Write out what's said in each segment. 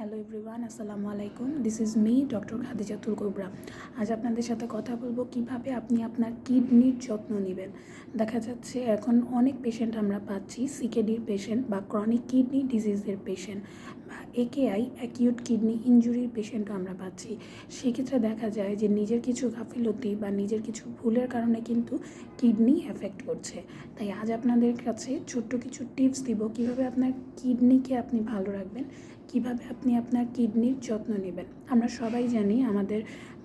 Hello everyone, আসসালামু আলাইকুম। This is me doctor খাদিজাতুল কুবরা। আজ আপনাদের সাথে কথা বলবো কিভাবে আপনি আপনার কিডনির যত্ন নেবেন। দেখা যাচ্ছে এখন অনেক পেশেন্ট আমরা পাচ্ছি, সিকেডির পেশেন্ট বা ক্রনিক কিডনি ডিজিজের পেশেন্ট বা একেআই অ্যাকিউট কিডনি ইনজুরির পেশেন্টও আমরা পাচ্ছি। সেক্ষেত্রে দেখা যায় যে নিজের কিছু গাফিলতি বা নিজের কিছু ভুলের কারণে কিন্তু কিডনি এফেক্ট করছে। তাই আজ আপনাদের কাছে ছোট্ট কিছু টিপস দিব কিভাবে আপনার কিডনিকে আপনি ভালো রাখবেন, কিভাবে আপনি আপনার কিডনির যত্ন নেবেন। আমরা সবাই জানি আমাদের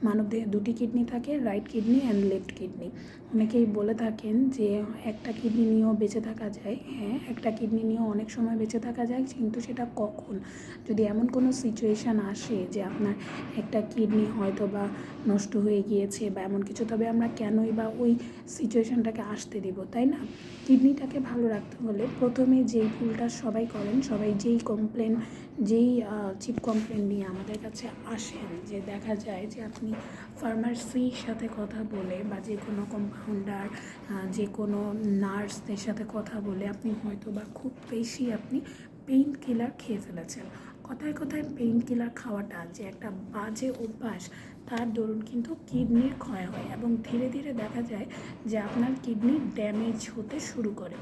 মানবদেহে দুটি কিডনি থাকে, right kidney and left kidney. অনেকেই বলে থাকেন যে একটা কিডনি নিয়েও বেঁচে থাকা যায়। হ্যাঁ, একটা কিডনি নিয়েও অনেক সময় বেঁচে থাকা যায়, কিন্তু সেটা কখন, যদি এমন কোনো সিচুয়েশান আসে যে আপনার একটা কিডনি হয়তো বা নষ্ট হয়ে গিয়েছে বা এমন কিছু, তবে আমরা কেনই বা ওই সিচুয়েশানটাকে আসতে দিব, তাই না? কিডনিটাকে ভালো রাখতে হলে প্রথমে যেই ভুলটা সবাই করেন, সবাই যেই চিপ কমপ্লেন নিয়ে আমাদের কাছে আসেন, যে দেখা যায় যে আপনি ফার্মাসির সাথে কথা বলে বা যে কোনো কম্পাউন্ডার, যে কোনো নার্সদের সাথে কথা বলে আপনি হয়তো বা খুব বেশি আপনি পেইন কিলার খেয়ে ফেলেছেন। কথায় কথায় পেইন কিলার খাওয়াটা যে একটা বাজে অভ্যাস, তার দরুন কিন্তু কিডনির ক্ষয় হয় এবং ধীরে ধীরে দেখা যায় যে আপনার কিডনি ড্যামেজ হতে শুরু করে।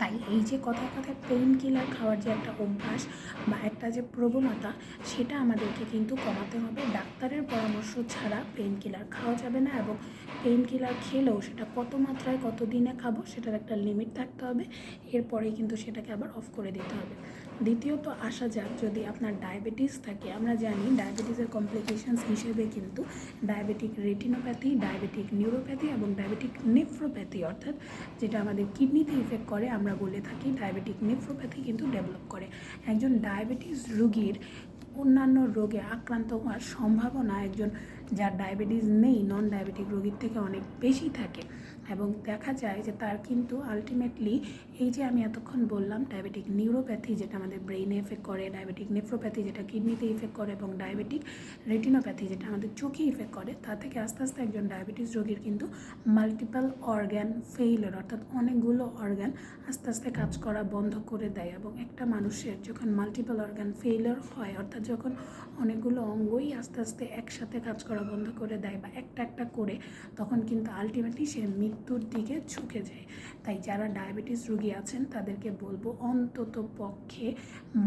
তাই এই যে কথায় কথায় পেইন কিলার খাওয়ার যে একটা অভ্যাস বা একটা যে প্রবণতা, সেটা আমাদেরকে কিন্তু কমাতে হবে। ডাক্তারের পরামর্শ ছাড়া পেইন কিলার খাওয়া যাবে না, এবং পেইন কিলার খেলেও সেটা কত মাত্রায় কত দিনে খাবো সেটার একটা লিমিট থাকতে হবে। এরপরেই কিন্তু সেটাকে আবার অফ করে দিতে হবে। দ্বিতীয়ত আসা যাক, যদি আপনার ডায়াবেটিস থাকে, আমরা জানি ডায়াবেটিসের কমপ্লিকেশনস হিসেবে কিন্তু ডায়াবেটিক রেটিনোপ্যাথি, ডায়াবেটিক নিউরোপ্যাথি এবং ডায়াবেটিক নেফ্রোপ্যাথি, অর্থাৎ যেটা আমাদের কিডনিতে ইফেক্ট করে, আমরা বলে থাকি ডায়াবেটিক নেফ্রোপ্যাথি কিন্তু ডেভেলপ করে। একজন ডায়াবেটিস রোগীর অন্যান্য রোগে আক্রান্ত হওয়ার সম্ভাবনা একজন যার ডায়াবেটিস নেই, নন ডায়াবেটিক রোগীর থেকে অনেক বেশি থাকে। এবং দেখা যায় যে তার কিন্তু আলটিমেটলি এই যে আমি এতক্ষণ বললাম ডায়াবেটিক নিউরোপ্যাথি যেটা আমাদের ব্রেইনে এফেক্ট করে, ডায়াবেটিক নেফ্রোপ্যাথি যেটা কিডনিতে ইফেক্ট করে, এবং ডায়াবেটিক রেটিনোপ্যাথি যেটা আমাদের চোখে ইফেক্ট করে, তা থেকে আস্তে আস্তে একজন ডায়াবেটিস রোগীর কিন্তু মাল্টিপল অর্গ্যান ফেইলিওর, অর্থাৎ অনেকগুলো অর্গ্যান আস্তে আস্তে কাজ করা বন্ধ করে দেয়। এবং একটা মানুষের যখন মাল্টিপল অর্গ্যান ফেইলিওর হয়, অর্থাৎ যখন অনেকগুলো অঙ্গই আস্তে আস্তে একসাথে কাজ করা বন্ধ করে দেয় বা একটা একটা করে, তখন কিন্তু আলটিমেটলি সে মৃত্যুর দিকে ঝুঁকে যায়। তাই যারা ডায়াবেটিস রোগী আছেন তাদেরকে বলবো অন্তত পক্ষে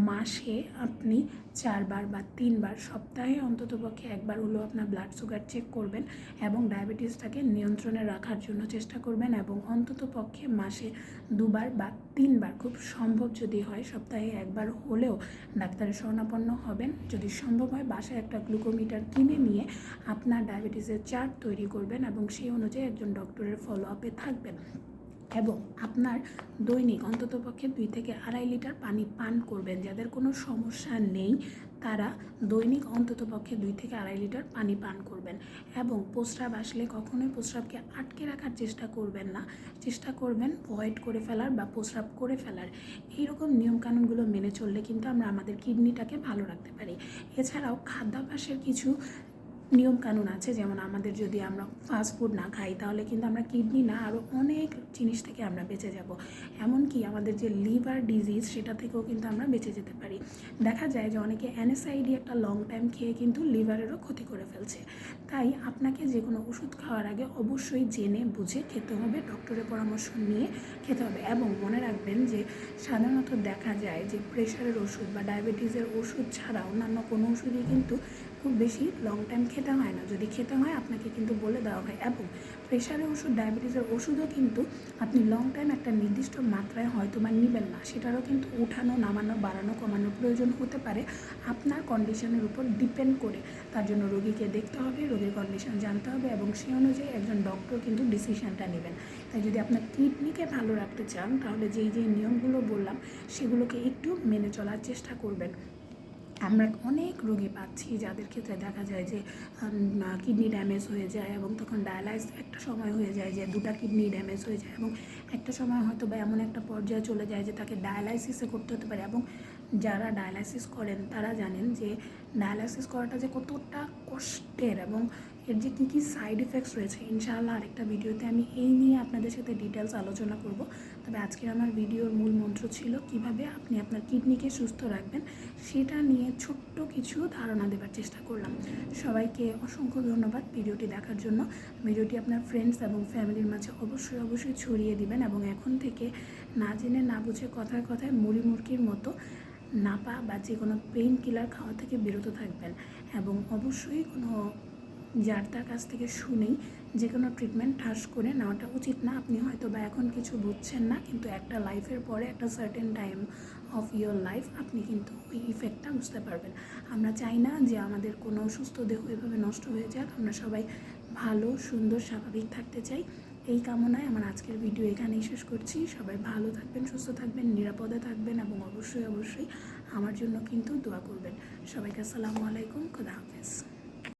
মাসে আপনি 4 বার বা 3 বার, সপ্তাহে অন্তত পক্ষে 1 বার হলেও আপনার ব্লাড সুগার চেক করবেন এবং ডায়াবেটিসটাকে নিয়ন্ত্রণে রাখার জন্য চেষ্টা করবেন। এবং অন্তত পক্ষে মাসে 2 বার বা 3 বার, খুব সম্ভব যদি হয় সপ্তাহে 1 বার হলেও ডাক্তারের শরণাপন্ন হবেন। যদি সম্ভব হয় বাসায় একটা গ্লুকোমিটার কিনে নিয়ে আপনার ডায়াবেটিসের চার্ট তৈরি করবেন এবং সেই অনুযায়ী একজন ডক্টরের ফলো আপে থাকবেন। এবং আপনার দৈনিক অন্ততপক্ষে 2 থেকে 2.5 লিটার পানি পান করবেন। যাদের কোনো সমস্যা নেই তারা দৈনিক অন্ততপক্ষে 2 থেকে 2.5 লিটার পানি পান করবেন। এবং প্রস্রাব আসলে কখনোই প্রস্রাবকে আটকে রাখার চেষ্টা করবেন না, চেষ্টা করবেন ভয়েড করে ফেলার বা প্রস্রাব করে ফেলার। এইরকম নিয়মকানুনগুলো মেনে চললে কিন্তু আমরা আমাদের কিডনিটাকে ভালো রাখতে পারি। এছাড়াও খাদ্যাভ্যাসের কিছু নিয়মকানুন আছে, যেমন আমাদের যদি আমরা ফাস্টফুড না খাই তাহলে কিন্তু আমরা কিডনি না আরও অনেক জিনিস থেকে আমরা বেঁচে যাব। এমনকি আমাদের যে লিভার ডিজিজ সেটা থেকেও কিন্তু আমরা বেঁচে যেতে পারি। দেখা যায় যে অনেকে NSAID একটা লং টাইম খেয়ে কিন্তু লিভারেরও ক্ষতি করে ফেলছে। তাই আপনাকে যে কোনো ওষুধ খাওয়ার আগে অবশ্যই জেনে বুঝে খেতে হবে, ডক্টরের পরামর্শ নিয়ে খেতে হবে। এবং মনে রাখবেন যে সাধারণত দেখা যায় যে প্রেশারের ওষুধ বা ডায়াবেটিসের ওষুধ ছাড়া অন্যান্য কোনো ওষুধই কিন্তু খুব বেশি লং টাইম খেতে হয় না। যদি খেতে হয় আপনাকে কিন্তু বলে দেওয়া হয়। এবং প্রেশারের ওষুধ, ডায়াবেটিসের ওষুধও কিন্তু আপনি লং টাইম একটা নির্দিষ্ট মাত্রায় হয়তো বা নেবেন না, সেটারও কিন্তু উঠানো, নামানো, বাড়ানো, কমানোর প্রয়োজন হতে পারে আপনার কন্ডিশনের উপর ডিপেন্ড করে। তার জন্য রোগীকে দেখতে হবে, রোগীর কন্ডিশন জানতে হবে এবং সেই অনুযায়ী একজন ডক্টর কিন্তু ডিসিশনটা নেবেন। তাই যদি আপনার কিডনিকে ভালো রাখতে চান তাহলে যেই নিয়মগুলো বললাম সেগুলোকে একটু মেনে চলার চেষ্টা করবেন। আমরা অনেক রোগী পাচ্ছি যাদের ক্ষেত্রে দেখা যায় যে কিডনি ড্যামেজ হয়ে যায় এবং তখন ডায়ালাইসিস একটা সময় হয়ে যায় যে 2টা কিডনি ড্যামেজ হয়ে যায়, এবং একটা সময় হয়তো বা এমন একটা পর্যায়ে চলে যায় যে তাকে ডায়ালাইসিসে করতে হতে পারে। এবং যারা ডায়ালাইসিস করেন তারা জানেন যে ডায়ালাইসিস করাটা যে কতটা কষ্টের এবং এর যে কী কী সাইড এফেক্টস রয়েছে ইনশাআল্লাহ আরেকটা ভিডিওতে আমি এই নিয়ে আপনাদের সাথে ডিটেলস আলোচনা করব। তবে আজকের আমার ভিডিওর মূল মন্ত্র ছিল কিভাবে আপনি আপনার কিডনিকে সুস্থ রাখবেন, সেটা নিয়ে ছোট্ট কিছু ধারণা দেওয়ার চেষ্টা করলাম। সবাইকে অসংখ্য ধন্যবাদ ভিডিওটি দেখার জন্য। ভিডিওটি আপনার ফ্রেন্ডস এবং ফ্যামিলির মাঝে অবশ্যই ছড়িয়ে দিবেন এবং এখন থেকে না জেনে না বুঝে কথায় কথায় মুড়ি মুরগির মতো নাপা বা যে কোনো পেইন কিলার খাওয়া থেকে বিরত থাকবেন এবং অবশ্যই কোনো যার তার কাছ থেকে শুনেই যে কোনো ট্রিটমেন্ট ঠাস করে নেওয়াটা উচিত না। আপনি হয়তো বা এখন কিছু বুঝছেন না, কিন্তু একটা লাইফের পরে একটা certain time of your life আপনি কিন্তু ওই ইফেক্টটা বুঝতে পারবেন। আমরা চাই না যে আমাদের কোনো সুস্থ দেহ এভাবে নষ্ট হয়ে যাক। আমরা সবাই ভালো, সুন্দর, স্বাভাবিক থাকতে চাই। এই কামনায় আমার আজকের ভিডিও এখানেই শেষ করছি। সবাই ভালো থাকবেন, সুস্থ থাকবেন, নিরাপদে থাকবেন এবং অবশ্যই আমার জন্য কিন্তু দোয়া করবেন। সবাইকে আসসালামু আলাইকুম, খোদা হাফেজ।